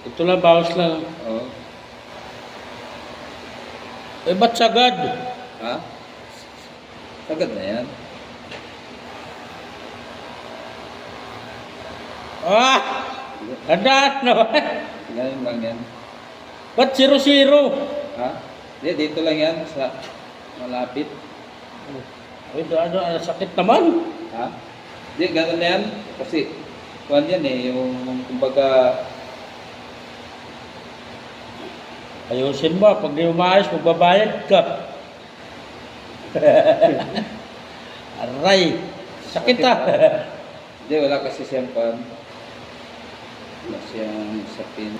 Ito lang, bawas lang. Oo. Eh, ba't sagad? Ha? Sagad na yan. Ah! Tandaan naman. Ganun lang yan. Ba't 0-0? Ha? Hindi, dito lang yan sa malapit. Ay, sakit naman. Ha? Hindi, ganun na yan. Kasi, kuhan yan eh, yung kumbaga, Ayusin mo, pag di umayos, magbabayad ka. Aray, sakit ah. hindi, wala kasi siyang kuhan. Wala siyang sapin.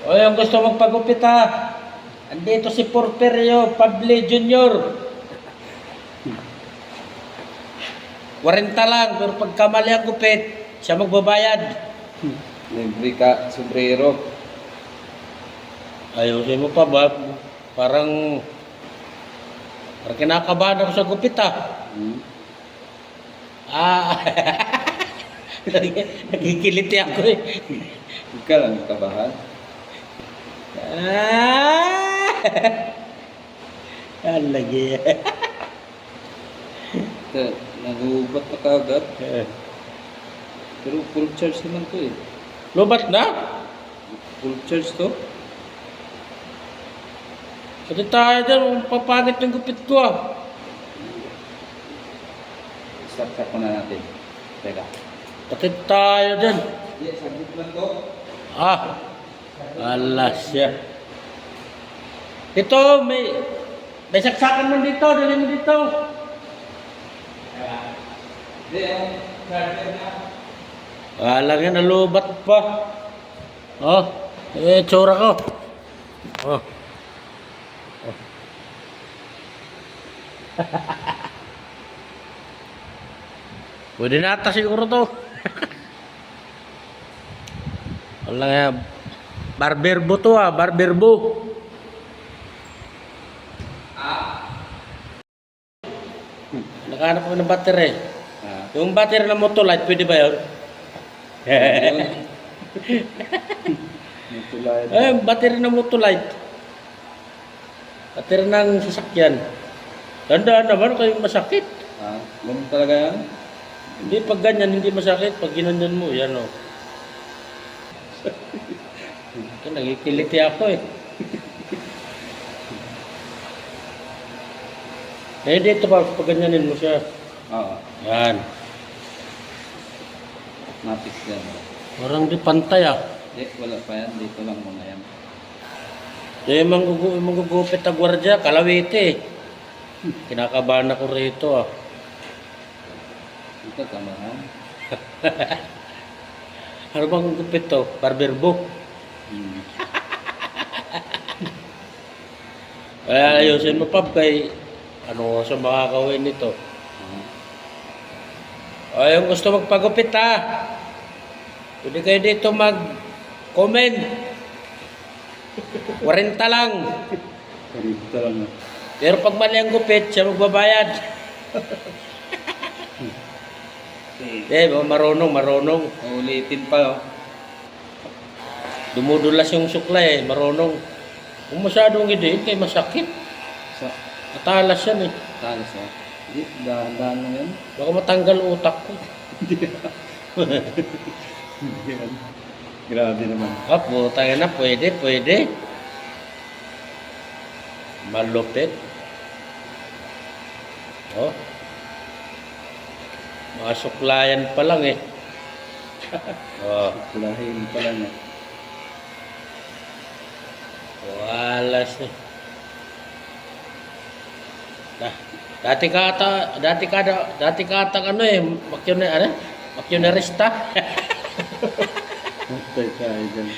O yung gusto magpagupit ha, andito si Porfirio Pabli Jr. 40 lang, pero pag kamali ang gupit, siya magbabayad. Libre ka, sombrero. Ayusin mo pa ba? Parang kinakabahan ako sa gupit ah. Hmm. Ah, nagkikiliti ako eh. Huwag ka lang kabahan. Ah! Alagi. Nagubat na kagad. Pero full charge naman to eh. Lubat na? Full charge to? Kasi tayo dyan, papangit yung gupit ko ah. Saksak ko na natin. Teka. Pati tayo dyan. Hindi, saglit lang to. Ah, alas siya. Dito, may saksakan man dito, dali mo dito. Hindi, yung charger na. Alang yan, nalubat pa. Oh, tsura ko. Oh. Oh. Pwede na ata siguro to. Wala nga, barberbo to ah, barberbo. Nakahanap ko ng battery. Ah. Yung battery ng Motolite, pwede ba yun? Ito lang. Battery ng Motolite. Battery ng sasakyan. Tandaan naman kayong masakit. Ah, ganun talaga yan? Hindi, pag ganyan, hindi masakit. Pag ginanyan mo, yan o. Nagkikiliti ako eh. Eh, dito pa, pag ganyanin mo siya. Oo. Yan. Matik yan. Parang di pantay ah. Hindi, wala pa yan. Dito lang muna yan. Eh, manggugupit ang gwardiya, kalawiti eh. Kinakabahan ako rito ah. Dito, kamahan. Ano bang gupit to? Barberbo. Hmm. Kaya ayusin mo pa kay ano sa makakawin nito. Ay, yung gusto magpagupit ha. Pwede kayo dito mag-comment. 40 lang. Dito lang. Pero pag mali ang gupit, siya magbabayad. Marunong. Ulitin pa, oh. Dumudulas yung suklay eh, marunong. Kung masyadong idiin, kay masakit. Sa Matalas yan eh. talas, oh. Hindi, dahan-dahan lang yan. Baka matanggal utak ko. Yan. Grabe naman. Ah, putang na, pwede. Malupit. Oh. Mga suklayan pa lang eh. Oh, Kulahin pa lang, eh. walas eh. Dati ka ata ano eh, makyonarista. Patay tayo dyan.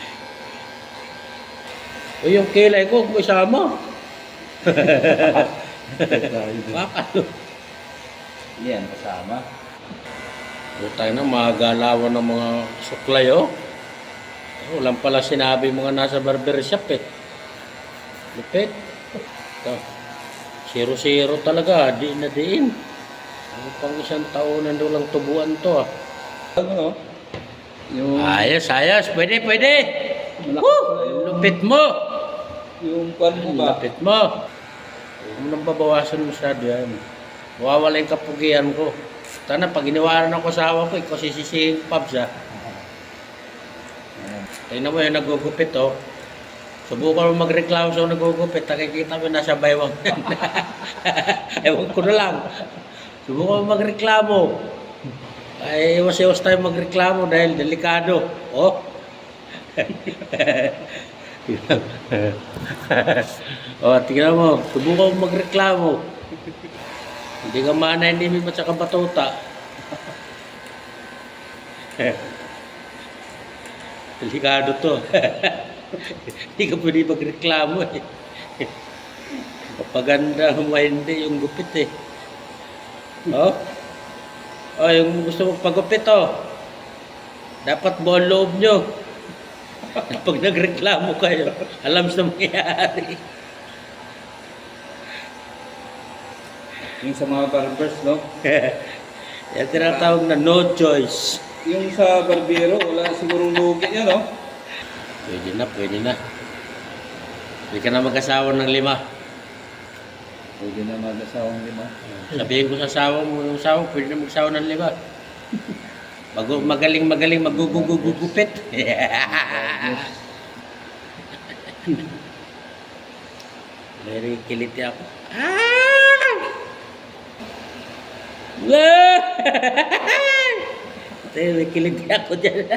O yung kilay ko, huwag mo isama. Patay tayo dyan. Bakalo. Yan, kasama. Butay na, mga galawan ng mga suklay oh. Walang pala sinabi mga nasa barbershop eh. Lupit. Ito. 0-0 talaga, di na diin. Ang pang isang taon na lang tubuan to ah. Ano, no? Yung... Ayos, pwede. Malakas Woo! pala yung, Lupit mo! yung pan mo ba? Lupit mo! Huwag mo nang babawasan masyado yan. Mawawala yung kapugian ko. Sana pag iniwanan ako sa asawa ko, ikaw sisisihin ko, Pabs, ha? Tingnan mo yung nagugupit, oh. Subukan mo magreklamo sa nagugupit. Nakikita mo nasa baywang. Ewan ko na lang. Subukan mo magreklamo. Ay, iwas-iwas tayo magreklamo dahil delikado. Oh. Oh, tingnan mo. Subukan mo magreklamo. Hindi ka mana, hindi mo at saka batuta. Delikado to. Hindi ka pwede magreklamo eh. Kapaganda, hindi yung gupit eh. Oh? Oh, yung gusto mong pagupit oh. Dapat buong loob nyo. Pag nagreklamo kayo, alam sa mangyayari. Yung sa mga barbers, no? Yan tinatawag na no choice. Yung sa barbero, wala sigurong lugi yan, no? Pwede na, pwede na. Hindi ka na mag-asawa ng 5. Pwede na mag-asawang 5. Sabihin ko sa asawa mo, yung asawa mo, pwede na mag-asawa ng 5. Magaling magugugupit. May kiliti ako. May kiliti ako dyan.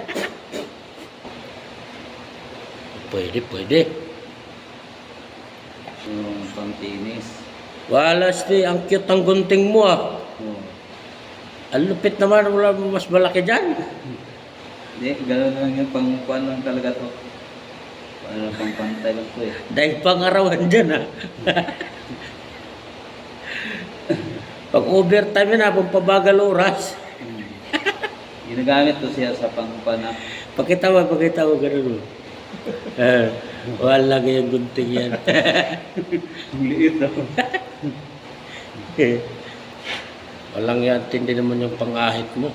Pwede. Yung pang-tinis. Wala, ang cute ng gunting mo ah. Oh. Ang lupit naman, wala mo mas malaki dyan. Hindi, gano'n lang yung pang-pan lang talaga to. Para pang-pantay lang to eh. Dahil pangarawan dyan ah. Pag overtime yun, habang pabagal oras. Ginagamit to siya sa pang-pan na. Pakita mo, ganun mo. Wala yung gunting yan. Ang liit daw. Walang yan, tindi naman yung pangahit mo.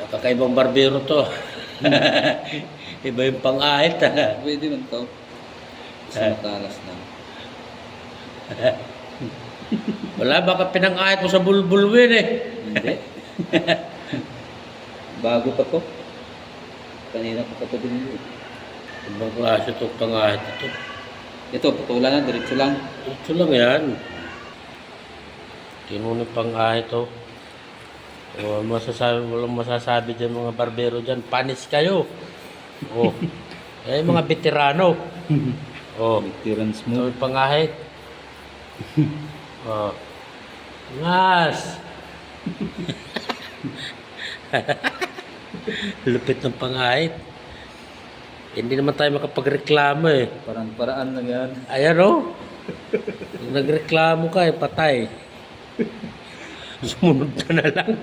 Kakaibang barbero to. Iba yung pangahit. Pwede man to. Sa matalas na. Wala, baka pinangahit mo sa bulbulwin eh. Hindi. Bago pa to. Kanina pa to din. Ibang klase itong pangahit ito. Ito, putulan na, diretso lang. Ito lang yan. Tinunin pangahit to. Walang masasabi dyan mga barbero dyan. Panis kayo. Oh. Eh, mga veterano. Oh. Veterans mo. Ito yung pangahit. Oh. Ngas! Lupit ng pangahit. Hindi naman tayo makapagreklamo eh. Parang paraan lang yan. Ayan o. Kung nagreklamo ka eh, patay. Sumunod ka na lang.